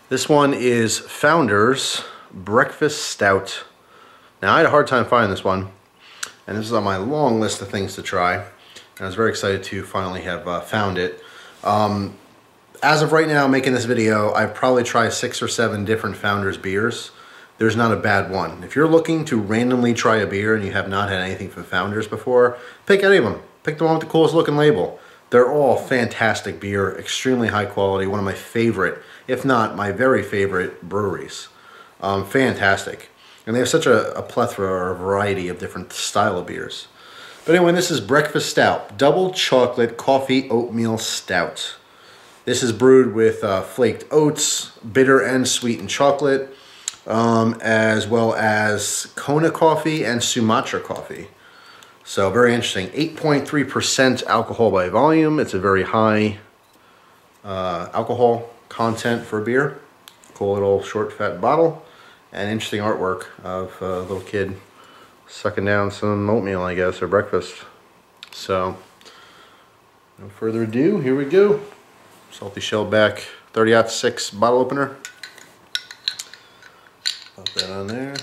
This one is Founders Breakfast Stout. Now, I had a hard time finding this one, and this is on my long list of things to try, and I was very excited to finally have found it. As of right now, making this video, I've probably tried 6 or 7 different Founders beers. There's not a bad one. If you're looking to randomly try a beer and you have not had anything from Founders before, pick any of them. Pick the one with the coolest looking label. They're all fantastic beer, extremely high quality, one of my favorite, if not my very favorite breweries. Fantastic. And they have such a plethora or a variety of different style of beers. But anyway, this is Breakfast Stout, double chocolate coffee oatmeal stout. This is brewed with flaked oats, bitter and sweetened chocolate, as well as Kona coffee and Sumatra coffee. So very interesting. 8.3% alcohol by volume. It's a very high alcohol content for beer. Cool little short fat bottle. And interesting artwork of a little kid sucking down some oatmeal, I guess, or breakfast. So no further ado, here we go. Salty Shellback 30-06 bottle opener. Pop that on there.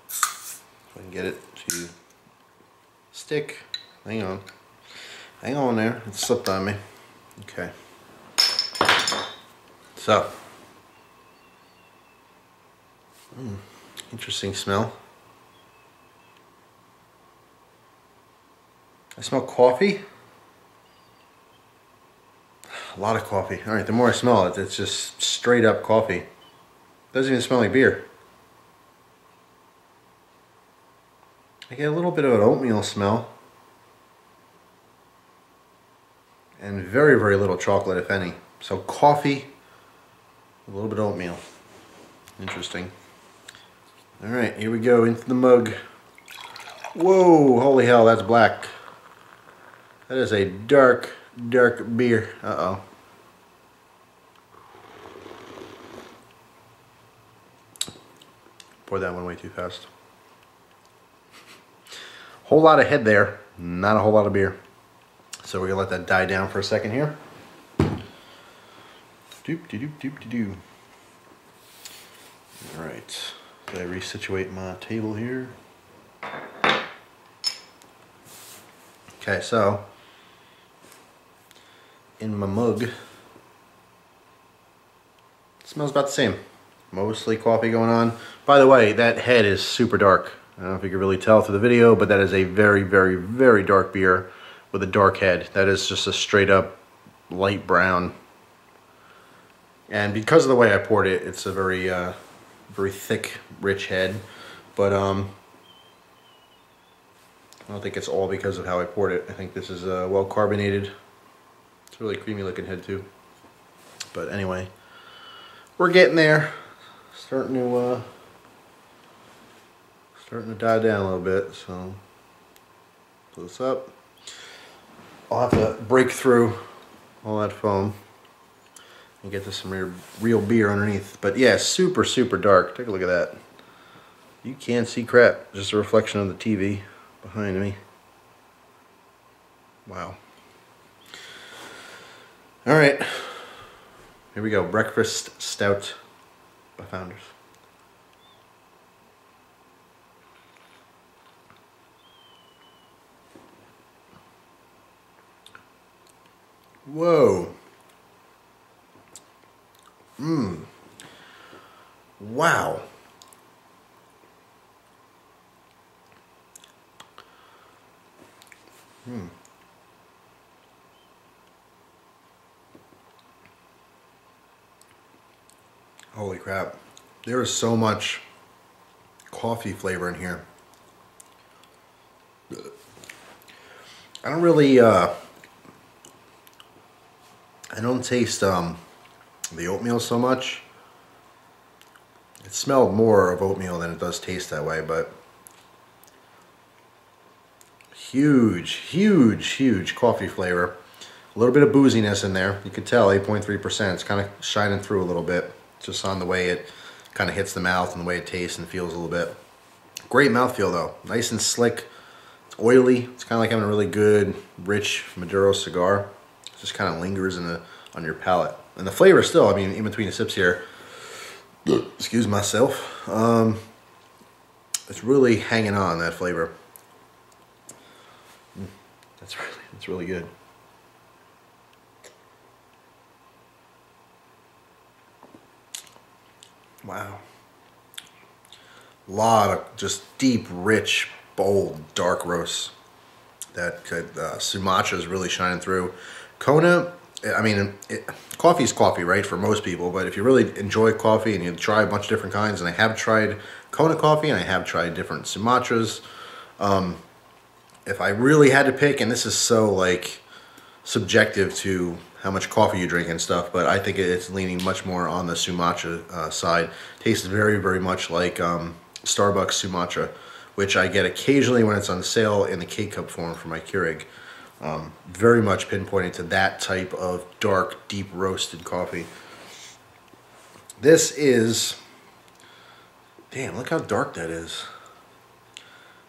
If I can get it to stick. Hang on. Hang on there. It slipped on me. Okay. So. Interesting smell. I smell coffee. A lot of coffee. Alright, the more I smell it, it's just straight up coffee. Doesn't even smell like beer. I get a little bit of an oatmeal smell. And very, very little chocolate, if any. So coffee, a little bit of oatmeal. Interesting. Alright, here we go into the mug. Whoa, holy hell, that's black. That is a dark, dark beer. Uh-oh. Poured that one way too fast. Whole lot of head there, not a whole lot of beer. So we're gonna let that die down for a second here. Doop-de-doop-doop-de-doo. Alright, so I resituate my table here. Okay, so in my mug, it smells about the same. Mostly coffee going on. By the way, that head is super dark. I don't know if you can really tell through the video, but that is a very, very, very dark beer with a dark head. That is just a straight up light brown. And because of the way I poured it, it's a very, very thick, rich head. But I don't think it's all because of how I poured it. I think this is well carbonated. It's a really creamy looking head too. But anyway, we're getting there. Starting to die down a little bit. So pull this up. I'll have to break through all that foam and get to some real beer underneath. But yeah, super, super dark. Take a look at that. You can't see crap. Just a reflection of the TV behind me. Wow. All right. Here we go. Breakfast Stout by Founders. Whoa. Wow. Holy crap. There is so much coffee flavor in here. I don't really, I don't taste the oatmeal so much. It smelled more of oatmeal than it does taste that way, but huge, huge, huge coffee flavor. A little bit of booziness in there. You can tell 8.3%. It's kind of shining through a little bit, just on the way it kind of hits the mouth and the way it tastes and feels a little bit. Great mouthfeel though, nice and slick. It's oily. It's kind of like having a really good, rich Maduro cigar. It just kind of lingers on your palate. And the flavor still, I mean, in between the sips here, excuse myself, it's really hanging on, that flavor. That's really good. Wow. A lot of just deep, rich, bold, dark roasts. That Sumatra is really shining through. Kona, I mean, coffee is coffee, right, for most people, but if you really enjoy coffee and you try a bunch of different kinds, and I have tried Kona coffee and I have tried different Sumatras, if I really had to pick, and this is so like subjective to how much coffee you drink and stuff, but I think it's leaning much more on the Sumatra side. Tastes very, very much like Starbucks Sumatra, which I get occasionally when it's on sale in the K-Cup form for my Keurig. Very much pinpointing to that type of dark, deep roasted coffee. This is, damn, look how dark that is.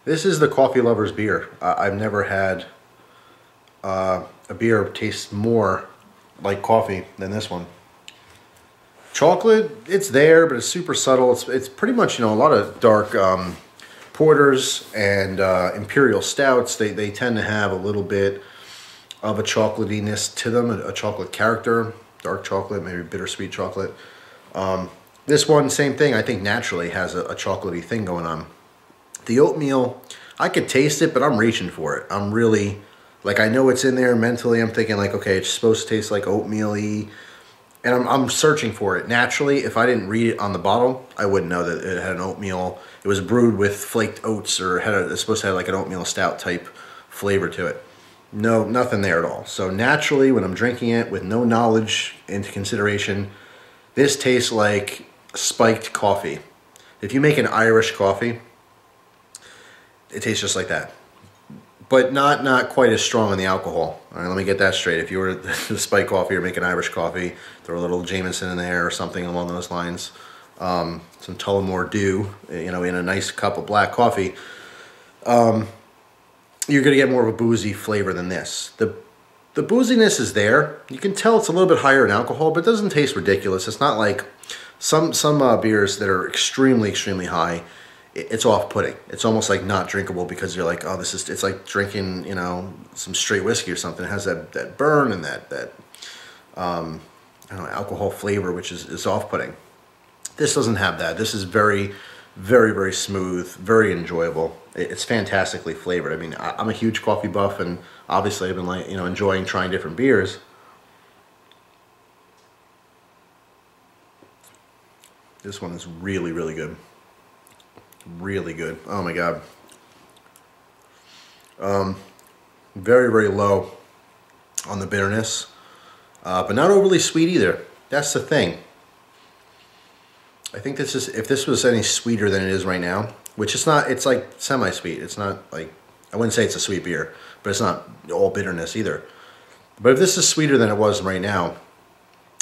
This is the coffee lover's beer. I've never had a beer taste more like coffee than this one. Chocolate, it's there, but it's super subtle. It's pretty much, you know, a lot of dark porters and imperial stouts. They tend to have a little bit of a chocolatiness to them, a chocolate character, dark chocolate, maybe bittersweet chocolate. This one, same thing, I think naturally has a chocolatey thing going on. The oatmeal, I could taste it, but I'm reaching for it. I'm really, like, I know it's in there mentally. I'm thinking like, okay, it's supposed to taste like oatmeal-y. And I'm searching for it. Naturally, if I didn't read it on the bottle, I wouldn't know that it had an oatmeal. It was brewed with flaked oats, or it's supposed to have like an oatmeal stout type flavor to it. No, nothing there at all. So naturally, when I'm drinking it with no knowledge into consideration, this tastes like spiked coffee. If you make an Irish coffee, it tastes just like that. But not quite as strong on the alcohol. All right, let me get that straight. If you were to spike coffee or make an Irish coffee, throw a little Jameson in there or something along those lines. Some Tullamore Dew, you know, in a nice cup of black coffee. You're going to get more of a boozy flavor than this. The booziness is there. You can tell it's a little bit higher in alcohol, but it doesn't taste ridiculous. It's not like some beers that are extremely, extremely high. It's off-putting. It's almost like not drinkable because you're like, oh, it's like drinking, you know, some straight whiskey or something. It has that burn and that I don't know, alcohol flavor, which is off-putting. This doesn't have that. This is very, very, very smooth, very enjoyable. It's fantastically flavored. I mean, I'm a huge coffee buff, and obviously I've been, like, you know, enjoying trying different beers. This one is really, really good. Really good. Oh my god. Very, very low on the bitterness, but not overly sweet either. That's the thing. I think this is, if this was any sweeter than it is right now, which it's not, it's like semi-sweet. It's not like, I wouldn't say it's a sweet beer, but it's not all bitterness either. But if this is sweeter than it was right now,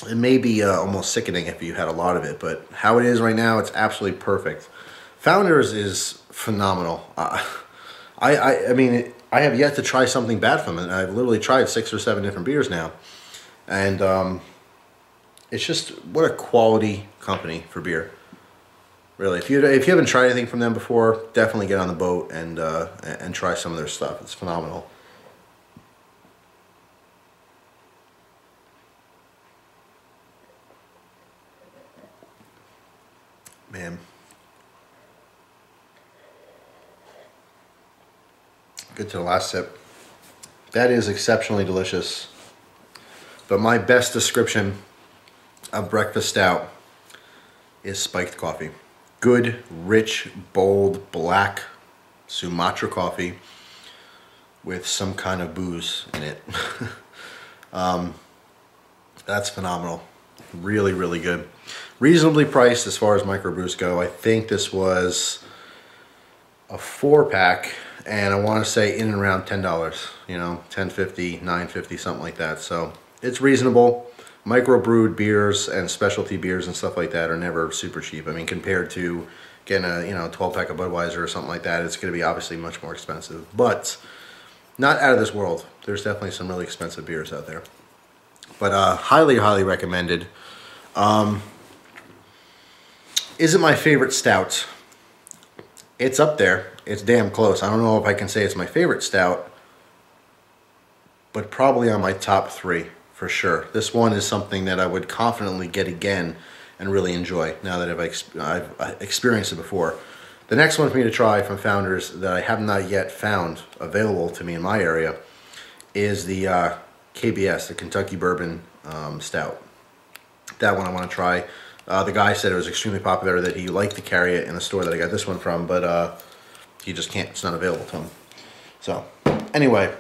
it may be almost sickening if you had a lot of it, but how it is right now, it's absolutely perfect. Founders is phenomenal. I mean, I have yet to try something bad from it. I've literally tried 6 or 7 different beers now. And it's just, what a quality company for beer. Really, if you haven't tried anything from them before, definitely get on the boat and try some of their stuff. It's phenomenal. Man. Good to the last sip. That is exceptionally delicious. But my best description of breakfast stout is spiked coffee. Good, rich, bold, black Sumatra coffee with some kind of booze in it. That's phenomenal. Really, really good. Reasonably priced as far as microbrews go. I think this was a 4-pack, and I want to say in and around $10. You know, $10.50, $9.50, something like that. So it's reasonable. Microbrewed beers and specialty beers and stuff like that are never super cheap. I mean, compared to getting a 12-pack of Budweiser or something like that, it's going to be obviously much more expensive. But not out of this world. There's definitely some really expensive beers out there. But highly, highly recommended. Is it my favorite stout? It's up there. It's damn close. I don't know if I can say it's my favorite stout, but probably on my top 3 for sure. This one is something that I would confidently get again and really enjoy now that I've experienced it before. The next one for me to try from Founders that I have not yet found available to me in my area is the KBS, the Kentucky Bourbon Stout. That one I want to try. The guy said it was extremely popular, that he liked to carry it in the store that I got this one from, but he just can't, it's not available to him. So, anyway,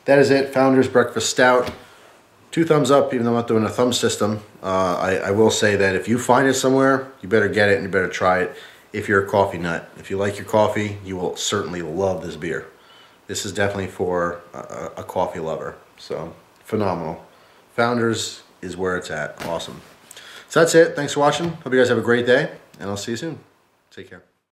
that is it. Founders Breakfast Stout. 2 thumbs up, even though I'm not doing a thumb system. I will say that if you find it somewhere, you better get it and you better try it if you're a coffee nut. If you like your coffee, you will certainly love this beer. This is definitely for a coffee lover. So, phenomenal. Founders is where it's at. Awesome. So that's it. Thanks for watching. Hope you guys have a great day, and I'll see you soon. Take care.